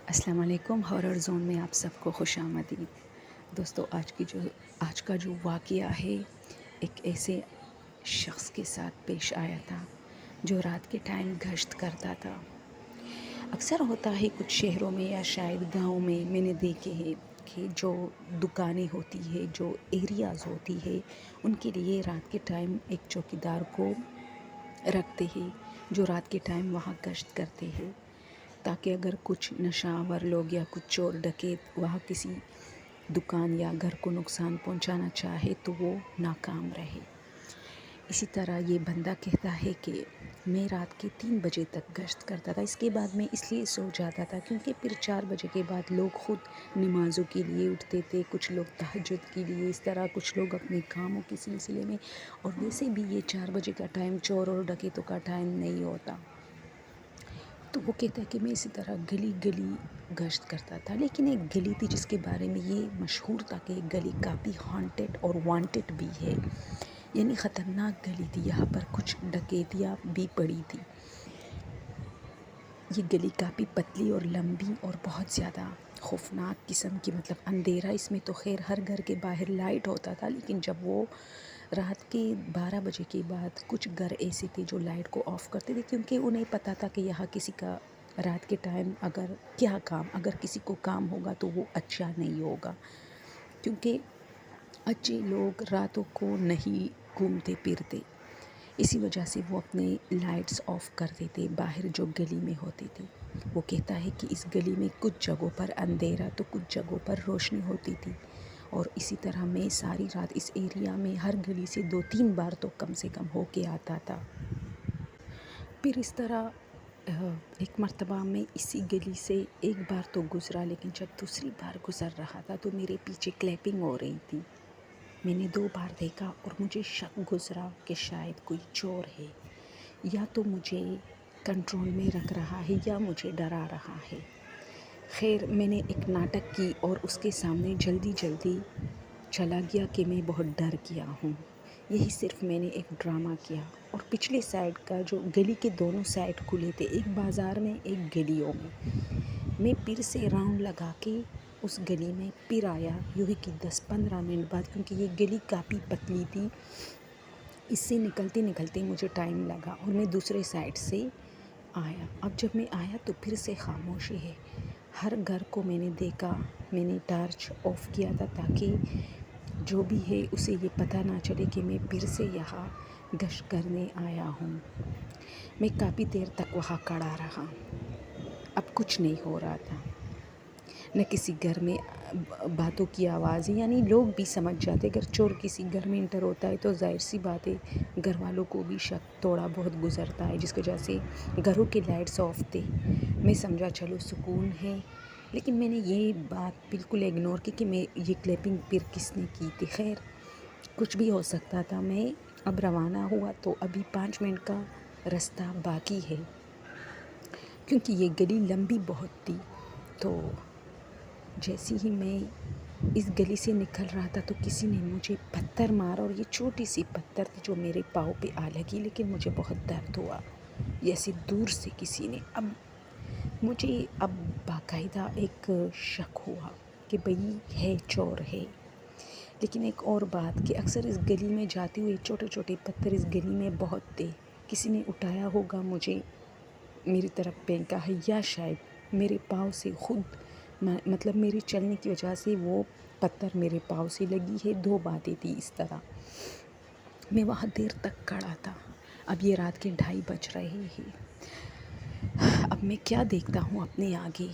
السلام علیکم. Horror zone میں آپ سب کو خوش آمدید. دوستو آج کا جو واقعہ ہے ایک ایسے شخص کے ساتھ پیش آیا تھا جو رات کے ٹائم گشت کرتا تھا. اکثر ہوتا ہے کچھ شہروں میں یا شاید گاؤں میں نے دیکھے ہیں کہ جو دکانیں ہوتی ہے، جو ایریاز ہوتی ہے، ان کے لیے رات کے ٹائم ایک چوکیدار کو رکھتے ہیں جو رات کے ٹائم وہاں گشت کرتے ہیں، تاکہ اگر کچھ نشہ آور لوگ یا کچھ چور ڈکیت وہاں کسی دکان یا گھر کو نقصان پہنچانا چاہے تو وہ ناکام رہے. اسی طرح یہ بندہ کہتا ہے کہ میں رات کے 3 بجے تک گشت کرتا تھا. اس کے بعد میں اس لیے سو جاتا تھا کیونکہ پھر 4 بجے کے بعد لوگ خود نمازوں کے لیے اٹھتے تھے، کچھ لوگ تہجد کے لیے، اس طرح کچھ لوگ اپنے کاموں کے سلسلے میں. اور ویسے بھی یہ 4 بجے کا ٹائم چور اور ڈکیتوں کا ٹائم نہیں ہوتا. تو وہ کہتا ہے کہ میں اسی طرح گلی گلی گشت کرتا تھا. لیکن ایک گلی تھی جس کے بارے میں یہ مشہور تھا کہ ایک گلی کافی ہانٹڈ اور وانٹڈ بھی ہے، یعنی خطرناک گلی تھی. یہاں پر کچھ ڈکیتیاں بھی پڑی تھی. یہ گلی کافی پتلی اور لمبی اور بہت زیادہ خوفناک قسم کی، مطلب اندھیرا اس میں تو خیر ہر گھر کے باہر لائٹ ہوتا تھا، لیکن جب وہ رات کے 12 بجے کے بعد کچھ گھر ایسے تھے جو لائٹ کو آف کرتے تھے کیونکہ انہیں پتہ تھا کہ یہاں کسی کا رات کے ٹائم اگر کسی کو کام ہوگا تو وہ اچھا نہیں ہوگا، کیونکہ اچھے لوگ راتوں کو نہیں گھومتے پھرتے. اسی وجہ سے وہ اپنے لائٹس آف کرتے تھے باہر جو گلی میں ہوتی تھی. وہ کہتا ہے کہ اس گلی میں کچھ جگہوں پر اندھیرا تو کچھ جگہوں پر روشنی ہوتی تھی، اور اسی طرح میں ساری رات اس ایریا میں ہر گلی سے 2-3 بار تو کم سے کم ہو کے آتا تھا. پھر اس طرح ایک مرتبہ میں اسی گلی سے ایک بار تو گزرا، لیکن جب دوسری بار گزر رہا تھا تو میرے پیچھے کلیپنگ ہو رہی تھی. میں نے 2 بار دیکھا اور مجھے شک گزرا کہ شاید کوئی چور ہے، یا تو مجھے کنٹرول میں رکھ رہا ہے یا مجھے ڈرا رہا ہے. خیر میں نے ایک ناٹک کی اور اس کے سامنے جلدی چلا گیا کہ میں بہت ڈر گیا ہوں. یہی صرف میں نے ایک ڈرامہ کیا. اور پچھلے سائڈ کا جو گلی کے دونوں سائڈ کھلے تھے، ایک بازار میں ایک گلیوں میں پھر سے راؤنڈ لگا کے اس گلی میں پھر آیا. یوں ہی کہ 10-15 منٹ بعد، کیونکہ یہ گلی کافی پتلی تھی، اس سے نکلتے مجھے ٹائم لگا اور میں دوسرے سائڈ سے آیا. اب جب میں آیا تو پھر سے خاموشی ہے. ہر گھر کو میں نے دیکھا. میں نے ٹارچ آف کیا تھا تاکہ جو بھی ہے اسے یہ پتہ نہ چلے کہ میں پھر سے یہاں گشت کرنے آیا ہوں. میں کافی دیر تک وہاں کھڑا رہا. اب کچھ نہیں ہو رہا تھا، نہ کسی گھر میں باتوں کی آوازیں، یعنی لوگ بھی سمجھ جاتے اگر چور کسی گھر میں انٹر ہوتا ہے تو ظاہر سی بات ہے گھر والوں کو بھی شک تھوڑا بہت گزرتا ہے، جس کی وجہ سے گھروں کے لائٹس آف تھے. میں سمجھا چلو سکون ہے، لیکن میں نے یہ بات بالکل اگنور کی کہ میں یہ کلیپنگ پھر کس نے کی تھی. خیر کچھ بھی ہو سکتا تھا. میں اب روانہ ہوا تو ابھی 5 منٹ کا رستہ باقی ہے، کیونکہ یہ گلی لمبی بہت تھی. تو جیسے ہی میں اس گلی سے نکل رہا تھا تو کسی نے مجھے پتھر مارا، اور یہ چھوٹی سی پتھر تھی جو میرے پاؤں پہ آ لگی، لیکن مجھے بہت درد ہوا. جیسے دور سے کسی نے مجھے باقاعدہ ایک شک ہوا کہ بھئی ہے چور ہے. لیکن ایک اور بات کہ اکثر اس گلی میں جاتے ہوئے چھوٹے چھوٹے پتھر اس گلی میں بہت تھے. کسی نے اٹھایا ہوگا، مجھے میری طرف پھینکا ہے، یا شاید میرے پاؤں سے خود، مطلب میرے چلنے کی وجہ سے وہ پتھر میرے پاؤں سے لگی ہے. 2 باتیں تھی اس طرح. میں وہاں دیر تک کھڑا تھا. اب یہ رات کے 2:30 بج رہے ہیں. اب میں کیا دیکھتا ہوں اپنے آگے،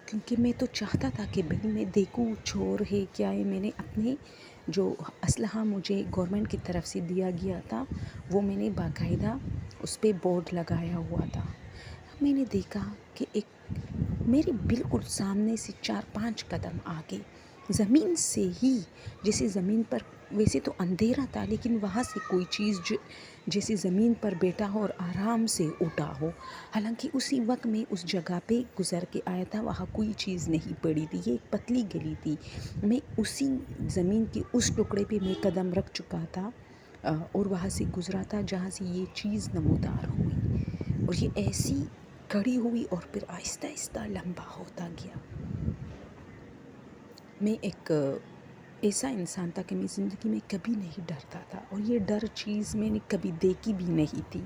کیونکہ میں تو چاہتا تھا کہ بھئی میں دیکھوں چور ہے کیا ہے. میں نے اپنے جو اسلحہ مجھے گورنمنٹ کی طرف سے دیا گیا تھا وہ میں نے باقاعدہ اس پہ بورڈ لگایا ہوا تھا. میں نے دیکھا کہ ایک میرے بالکل سامنے سے 4-5 قدم آگے زمین سے ہی، جیسے زمین پر ویسے تو اندھیرا تھا لیکن وہاں سے کوئی چیز جیسے زمین پر بیٹھا ہو اور آرام سے اٹھا ہو. حالانکہ اسی وقت میں اس جگہ پہ گزر کے آیا تھا، وہاں کوئی چیز نہیں پڑی تھی. یہ ایک پتلی گلی تھی. میں اسی زمین کے اس ٹکڑے پہ میں قدم رکھ چکا تھا اور وہاں سے گزرا تھا جہاں سے یہ چیز نمودار ہوئی. اور یہ ایسی کھڑی ہوئی اور پھر آہستہ آہستہ لمبا ہوتا گیا۔ میں ایک ایسا انسان تھا کہ میں زندگی میں کبھی نہیں ڈرتا تھا، اور یہ ڈر چیز میں نے کبھی دیکھی بھی نہیں تھی،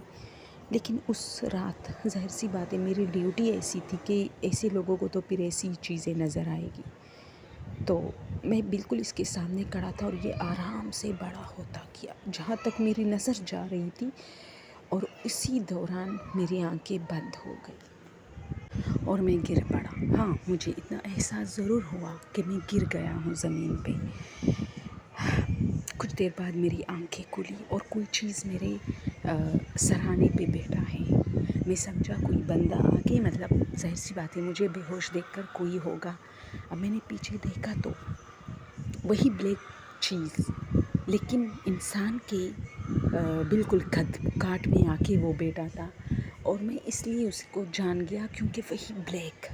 لیکن اس رات ظاہر سی بات ہے میری ڈیوٹی ایسی تھی کہ ایسے لوگوں کو تو پھر ایسی چیزیں نظر آئے گی، تو میں بالکل اس کے سامنے کھڑا تھا اور یہ آرام سے بڑا ہوتا گیا جہاں تک میری نظر جا رہی تھی، اور اسی دوران میری آنکھیں بند ہو گئی اور میں گر پڑا۔ ہاں، مجھے اتنا احساس ضرور ہوا کہ میں گر گیا ہوں زمین پہ۔ کچھ دیر بعد میری آنکھیں کھلی اور کوئی چیز میرے سرہانے پہ بیٹھا ہے۔ میں سمجھا کوئی بندہ آ کے، مطلب ظاہر سی بات ہے مجھے بے ہوش دیکھ کر کوئی ہوگا۔ اب میں نے پیچھے دیکھا تو وہی بلیک چیز، لیکن انسان کے بالکل کاٹ میں آ کے وہ بیٹھا تھا، اور میں اس لیے اس کو جان گیا کیونکہ وہی بلیک،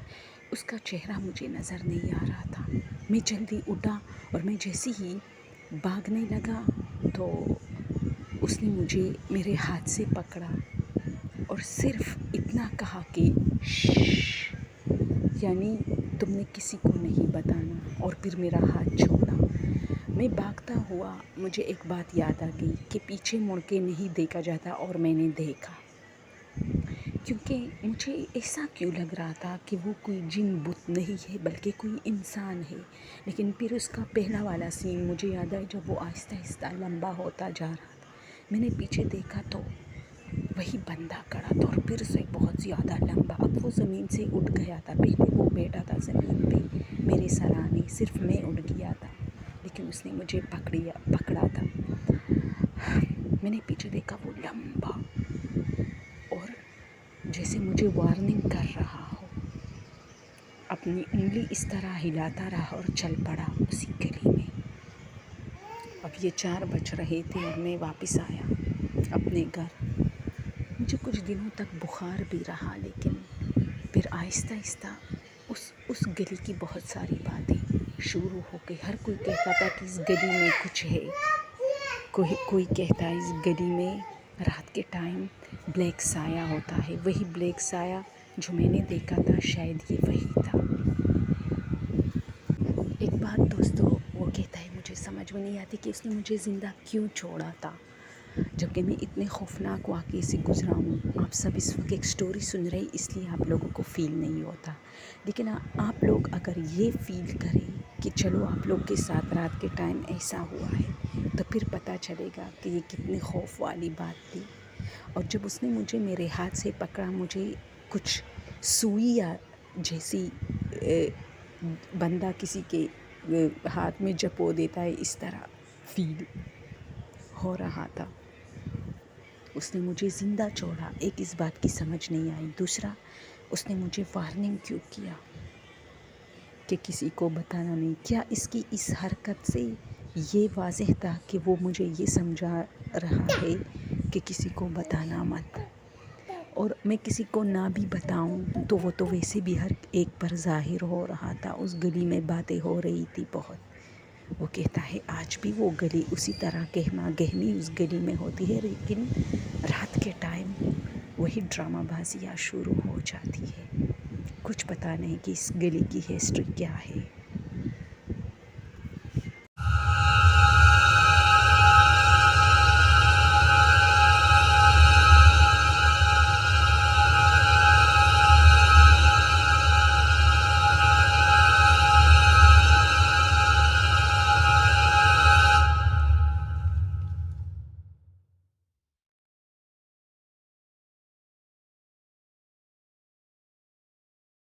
اس کا چہرہ مجھے نظر نہیں آ رہا تھا۔ میں جلدی اٹھا اور میں جیسے ہی بھاگنے لگا تو اس نے مجھے میرے ہاتھ سے پکڑا اور صرف اتنا کہا کہ شش، یعنی تم نے کسی کو نہیں بتانا، اور پھر میرا ہاتھ چھوڑا۔ میں بھاگتا ہوا، مجھے ایک بات یاد آ گئی کہ پیچھے مڑ کے نہیں دیکھا جاتا، اور میں نے دیکھا، کیونکہ مجھے ایسا کیوں لگ رہا تھا کہ وہ کوئی جن بت نہیں ہے بلکہ کوئی انسان ہے۔ لیکن پھر اس کا پہلا والا سین مجھے یاد آیا جب وہ آہستہ آہستہ لمبا ہوتا جا رہا تھا۔ میں نے پیچھے دیکھا تو وہی بندہ کھڑا تھا، اور پھر سے بہت زیادہ لمبا۔ اب وہ زمین سے اٹھ گیا تھا، پہلے وہ بیٹھا تھا زمین پہ میرے سرانے، صرف میں اٹھ گیا تھا، لیکن اس نے مجھے پکڑا تھا۔ میں نے پیچھے دیکھا، وہ لمبا اور جیسے مجھے وارننگ کر رہا ہو، اپنی انگلی اس طرح ہلاتا رہا اور چل پڑا اسی گلی میں۔ اب یہ 4 بج رہے تھے اور میں واپس آیا اپنے گھر۔ مجھے کچھ دنوں تک بخار بھی رہا، لیکن پھر آہستہ آہستہ اس گلی کی بہت ساری باتیں شروع ہو گئی۔ ہر کوئی کہتا تھا کہ اس گلی میں کچھ ہے، کوئی کہتا ہے اس گلی میں رات کے ٹائم بلیک سایہ ہوتا ہے، وہی بلیک سایہ جو میں نے دیکھا تھا شاید یہ وہی تھا۔ ایک بات دوستو، وہ کہتا ہے مجھے سمجھ میں نہیں آتی کہ اس نے مجھے زندہ کیوں چھوڑا تھا، جبکہ میں اتنے خوفناک واقعے سے گزرا ہوں۔ آپ سب اس وقت ایک سٹوری سن رہے، اس لیے آپ لوگوں کو فیل نہیں ہوتا، لیکن آپ لوگ اگر یہ فیل کریں کہ چلو آپ لوگ کے ساتھ رات کے ٹائم ایسا ہوا ہے، تو پھر پتہ چلے گا کہ یہ کتنی خوف والی بات تھی۔ اور جب اس نے مجھے میرے ہاتھ سے پکڑا، مجھے کچھ سوئی یا جیسی بندہ کسی کے ہاتھ میں جپو دیتا ہے، اس طرح فیل ہو رہا تھا۔ اس نے مجھے زندہ چھوڑا، ایک اس بات کی سمجھ نہیں آئی۔ دوسرا، اس نے مجھے وارننگ کیوں کیا کہ کسی کو بتانا نہیں؟ کیا اس کی اس حرکت سے یہ واضح تھا کہ وہ مجھے یہ سمجھا رہا ہے کہ کسی کو بتانا مت، اور میں کسی کو نہ بھی بتاؤں تو وہ تو ویسے بھی ہر ایک پر ظاہر ہو رہا تھا۔ اس گلی میں باتیں ہو رہی تھی بہت۔ وہ کہتا ہے آج بھی وہ گلی اسی طرح گہما گہمی اس گلی میں ہوتی ہے، لیکن رات کے ٹائم وہی ڈرامہ بازیاں شروع ہو جاتی ہے۔ کچھ پتہ نہیں کہ اس گلی کی ہسٹری کیا ہے۔